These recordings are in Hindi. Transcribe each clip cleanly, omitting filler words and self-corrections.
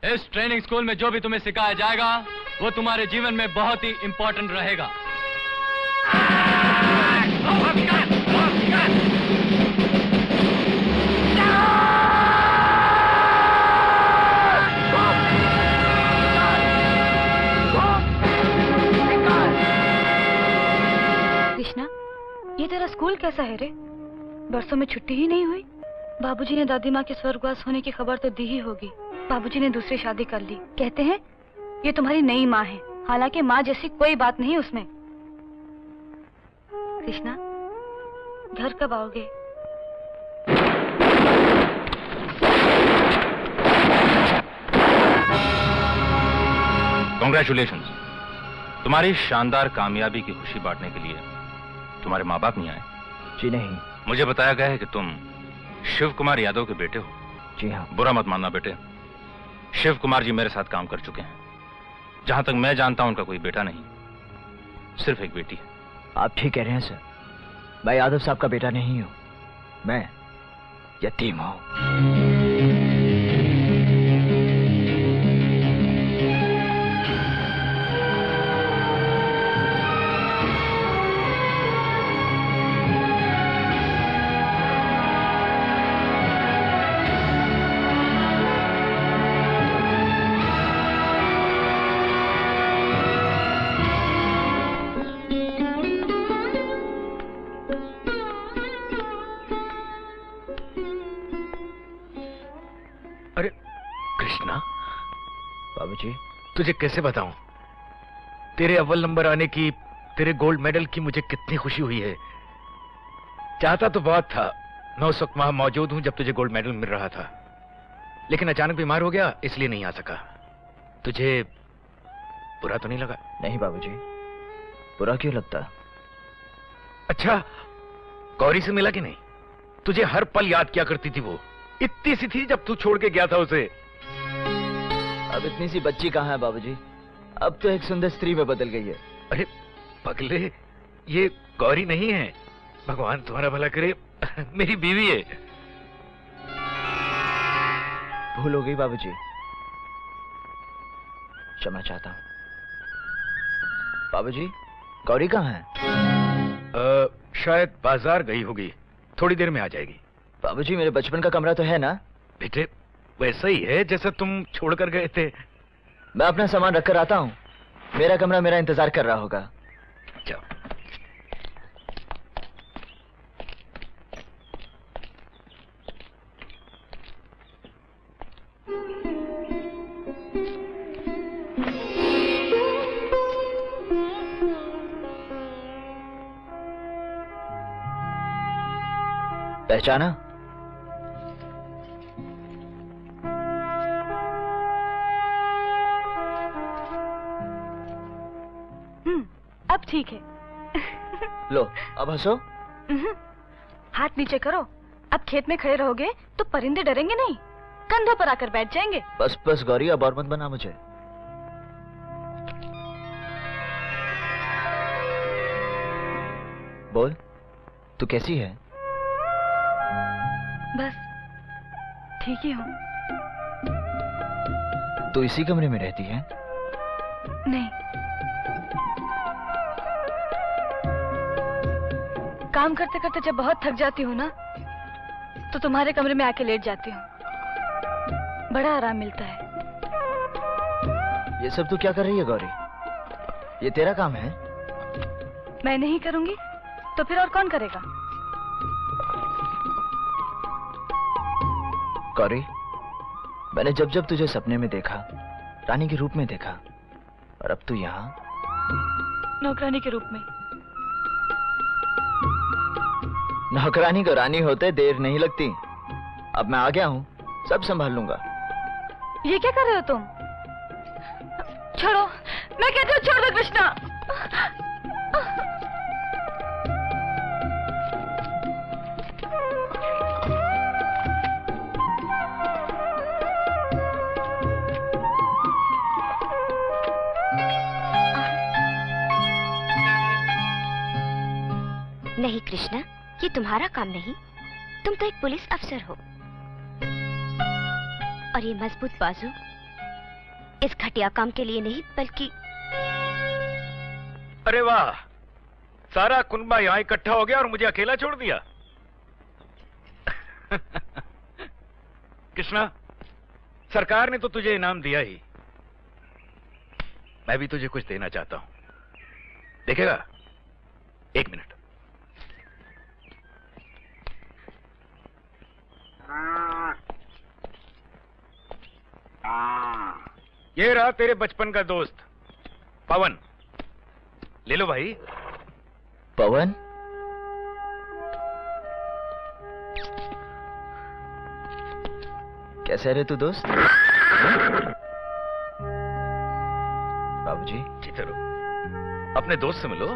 इस ट्रेनिंग स्कूल में जो भी तुम्हें सिखाया जाएगा वो तुम्हारे जीवन में बहुत ही इंपॉर्टेंट रहेगा। कृष्णा, ये तेरा स्कूल कैसा है रे? बरसों में छुट्टी ही नहीं हुई। बाबूजी ने दादी माँ के स्वर्गवास होने की खबर तो दी ही होगी। बाबूजी ने दूसरी शादी कर ली। कहते हैं ये तुम्हारी नई माँ है, हालांकि माँ जैसी कोई बात नहीं उसमें। कृष्णा, घर कब आओगे? कॉन्ग्रेचुलेशंस। तुम्हारी शानदार कामयाबी की खुशी बांटने के लिए तुम्हारे माँ बाप नहीं आए? जी नहीं। मुझे बताया गया है कि तुम शिव कुमार यादव के बेटे हो। जी हाँ। बुरा मत मानना बेटे, शिव कुमार जी मेरे साथ काम कर चुके हैं। जहां तक मैं जानता हूं उनका कोई बेटा नहीं, सिर्फ एक बेटी है। आप ठीक कह रहे हैं सर, मैं यादव साहब का बेटा नहीं हूं, मैं यतीम हूं। तुझे कैसे बताऊं, तेरे अव्वल नंबर आने की, तेरे गोल्ड मेडल की मुझे कितनी खुशी हुई है। चाहता तो बहुत था, मैं उस वक्त वहां मौजूद हूं जब तुझे गोल्ड मेडल मिल रहा था, लेकिन अचानक बीमार हो गया इसलिए नहीं आ सका। तुझे बुरा तो नहीं लगा? नहीं बाबूजी, बुरा क्यों लगता? अच्छा, गौरी से मिला कि नहीं? तुझे हर पल याद किया करती थी, वो इतनी सी थी जब तू छोड़ के गया था उसे। अब इतनी सी बच्ची कहाँ है बाबूजी, अब तो एक सुंदर स्त्री में बदल गई है। अरे पगले, ये गौरी नहीं है, भगवान तुम्हारा भला करे, मेरी बीवी है। भूल हो गई बाबूजी, क्षमा चाहता हूँ। बाबूजी, गौरी कहाँ है? शायद बाजार गई होगी, थोड़ी देर में आ जाएगी। बाबूजी, मेरे बचपन का कमरा तो है ना? बेटे, वैसा ही है जैसा तुम छोड़कर गए थे। मैं अपना सामान रखकर आता हूँ, मेरा कमरा मेरा इंतजार कर रहा होगा। जाओ। पहचाना? अब ठीक है। लो, अब हंसो। हाथ नीचे करो। अब खेत में खड़े रहोगे तो परिंदे डरेंगे नहीं, कंधों पर आकर बैठ जाएंगे। बस बस गौरी, अब और मत बना मुझे। बोल, तू कैसी है? बस ठीक ही हूँ। तू इसी कमरे में रहती है? नहीं, काम करते करते जब बहुत थक जाती हूँ ना, तो तुम्हारे कमरे में आके लेट जाती हूँ, बड़ा आराम मिलता है। ये सब तू क्या कर रही है गौरी? ये तेरा काम है? मैं नहीं करूंगी तो फिर और कौन करेगा? गौरी, मैंने जब जब तुझे सपने में देखा, रानी के रूप में देखा, और अब तू यहाँ नौकरानी के रूप में। नौकरानी को रानी होते देर नहीं लगती। अब मैं आ गया हूँ, सब संभाल लूंगा। ये क्या कर रहे हो तुम? छोड़ो, मैं कहती हूँ छोड़ दो कृष्णा। नहीं कृष्णा, ये तुम्हारा काम नहीं, तुम तो एक पुलिस अफसर हो। और ये मजबूत बाजू इस घटिया काम के लिए नहीं बल्कि। अरे वाह, सारा कुनबा यहाँ इकट्ठा हो गया और मुझे अकेला छोड़ दिया। कृष्णा, सरकार ने तो तुझे इनाम दिया ही, मैं भी तुझे कुछ देना चाहता हूं, देखेगा? 1 मिनट। ये रहा तेरे बचपन का दोस्त पवन, ले लो भाई। पवन? कैसे रे तू दोस्त? बाबूजी, ठीक रहो, अपने दोस्त से मिलो।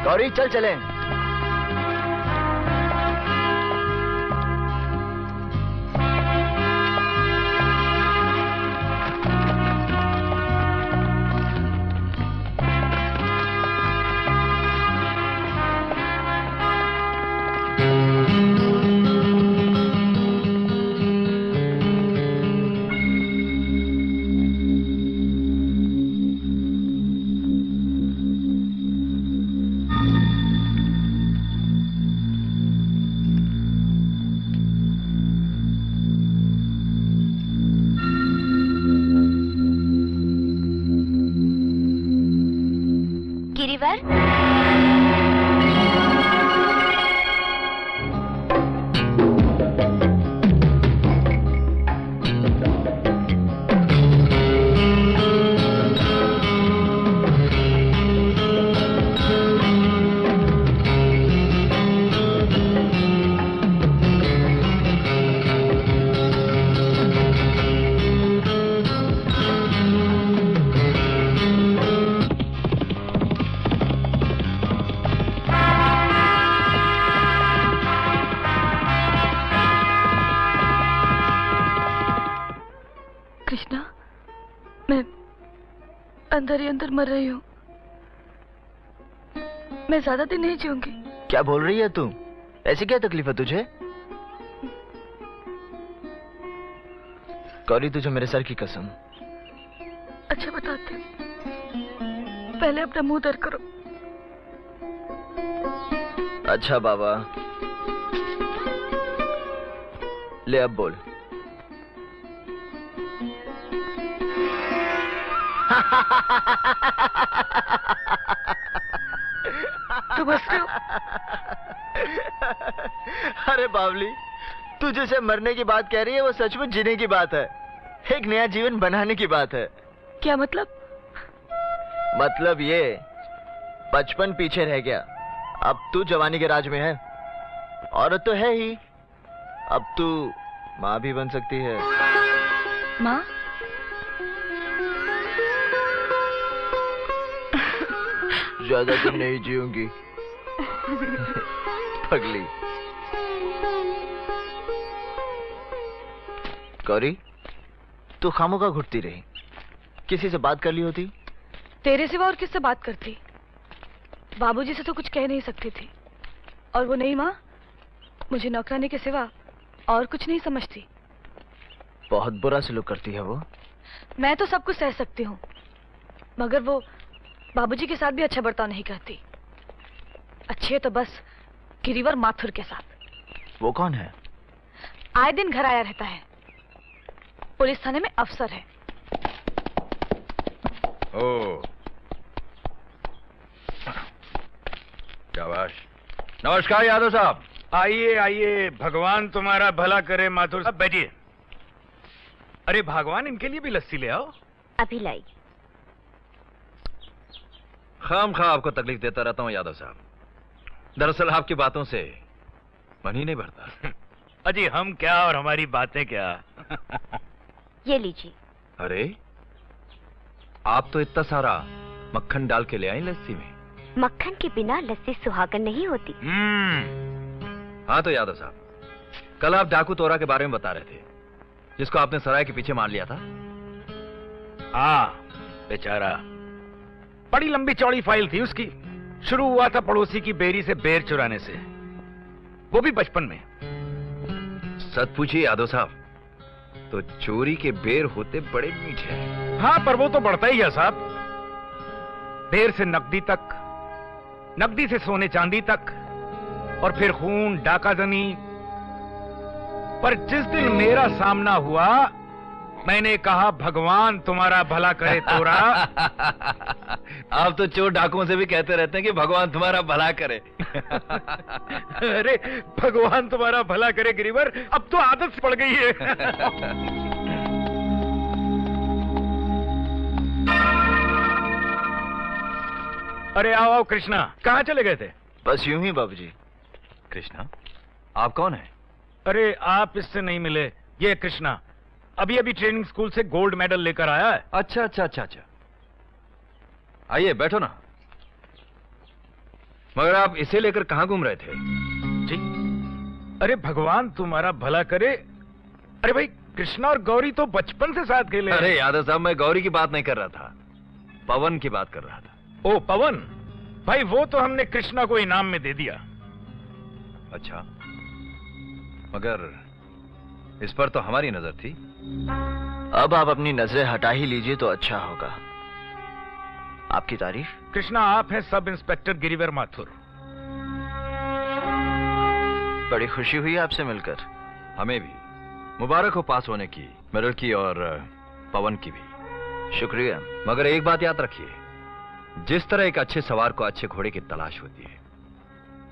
गौरी चल चलें। गिरिवर, कृष्णा, मैं अंदर ही अंदर मर रही हूँ। मैं ज्यादा दिन नहीं जीऊंगी। क्या बोल रही है तू? ऐसी क्या तकलीफ है तुझे? गौरी, तुझे मेरे सर की कसम। अच्छा बताते, पहले अपना मुंह दर करो। अच्छा बाबा, ले अब बोल। तुम हंस रहे हो? अरे बावली, तू जिसे मरने की बात कह रही है वो सचमुच जीने की बात है, एक नया जीवन बनाने की बात है। क्या मतलब? मतलब ये, बचपन पीछे रह गया, अब तू जवानी के राज में है। औरत तो है ही, अब तू माँ भी बन सकती है। माँ? ज्यादा दिन नहीं जीऊंगी पगली। गौरी, तू खामोखा घुटती रही, किसी से बात कर ली होती? तेरे सिवा और किससे बात करती? बाबूजी से तो कुछ कह नहीं सकती थी, और वो नहीं माँ, मुझे नौकरानी के सिवा और कुछ नहीं समझती। बहुत बुरा सलूक करती है वो। मैं तो सब कुछ सह सकती हूँ, मगर वो बाबूजी के साथ भी अच्छा बर्ताव नहीं करती। अच्छे तो बस गिरिवर माथुर के साथ। वो कौन है? आए दिन घर आया रहता है, पुलिस थाने में अफसर है। ओ, शाबाश। नमस्कार यादव साहब। आइए आइए, भगवान तुम्हारा भला करे माथुर साहब, बैठिए। अरे भगवान, इनके लिए भी लस्सी ले आओ। अभी लाई। खामखा आपको तकलीफ देता रहता हूं यादव साहब, दरअसल आपकी बातों से मन ही नहीं भरता। अजी हम क्या और हमारी बातें क्या। ये लीजिए। अरे, आप तो इतना सारा मक्खन डाल के ले आई लस्सी में। मक्खन के बिना लस्सी सुहागन नहीं होती। हाँ तो यादव साहब, कल आप डाकू तोरा के बारे में बता रहे थे, जिसको आपने सराय के पीछे मार लिया था। हाँ, बेचारा, बड़ी लंबी चौड़ी फाइल थी उसकी। शुरू हुआ था पड़ोसी की बेरी से बेर चुराने से, वो भी बचपन में। सच पूछिए यादव साहब, तो चोरी के बेर होते बड़े मीठे हैं। हाँ, पर वो तो बढ़ता ही है साहब। बेर से नकदी तक, नकदी से सोने चांदी तक, और फिर खून, डाकाजनी। पर जिस दिन मेरा सामना हुआ, मैंने कहा भगवान तुम्हारा भला करे तोरा। आप तो चोर डाकुओं से भी कहते रहते हैं कि भगवान तुम्हारा भला करे। अरे भगवान तुम्हारा भला करे गिरिवर, अब तो आदत से पड़ गई है। अरे आओ आओ कृष्णा, कहाँ चले गए थे? बस यूं ही बाबूजी। कृष्णा, आप कौन हैं? अरे आप इससे नहीं मिले, ये कृष्णा अभी अभी ट्रेनिंग स्कूल से गोल्ड मेडल लेकर आया है। अच्छा अच्छा अच्छा अच्छा, आइए बैठो ना। मगर आप इसे लेकर कहां घूम रहे थे? जी, अरे भगवान तुम्हारा भला करे। अरे भाई, कृष्णा और गौरी तो बचपन से साथ खेले। अरे यादव साहब, मैं गौरी की बात नहीं कर रहा था, पवन की बात कर रहा था। ओ पवन भाई, वो तो हमने कृष्णा को इनाम में दे दिया। अच्छा, मगर इस पर तो हमारी नजर थी। अब आप अपनी नजरें हटा ही लीजिए तो अच्छा होगा। आपकी तारीफ? कृष्णा, आप हैं सब इंस्पेक्टर गिरिवर माथुर। बड़ी खुशी हुई आपसे मिलकर। हमें भी मुबारक हो पास होने की, मेडल की और पवन की भी। शुक्रिया। मगर एक बात याद रखिए, जिस तरह एक अच्छे सवार को अच्छे घोड़े की तलाश होती है,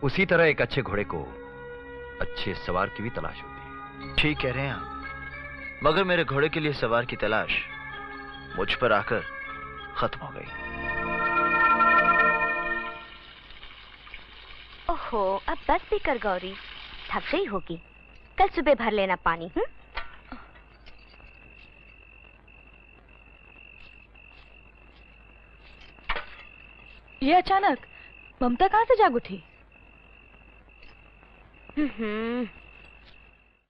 उसी तरह एक अच्छे घोड़े को अच्छे सवार की भी तलाश होती है। ठीक कह रहे हैं आप, मगर मेरे घोड़े के लिए सवार की तलाश मुझ पर आकर खत्म हो गई। ओहो, अब बस भी कर गौरी, थक गई होगी। कल सुबह भर लेना पानी। ये अचानक ममता कहाँ से जाग उठी?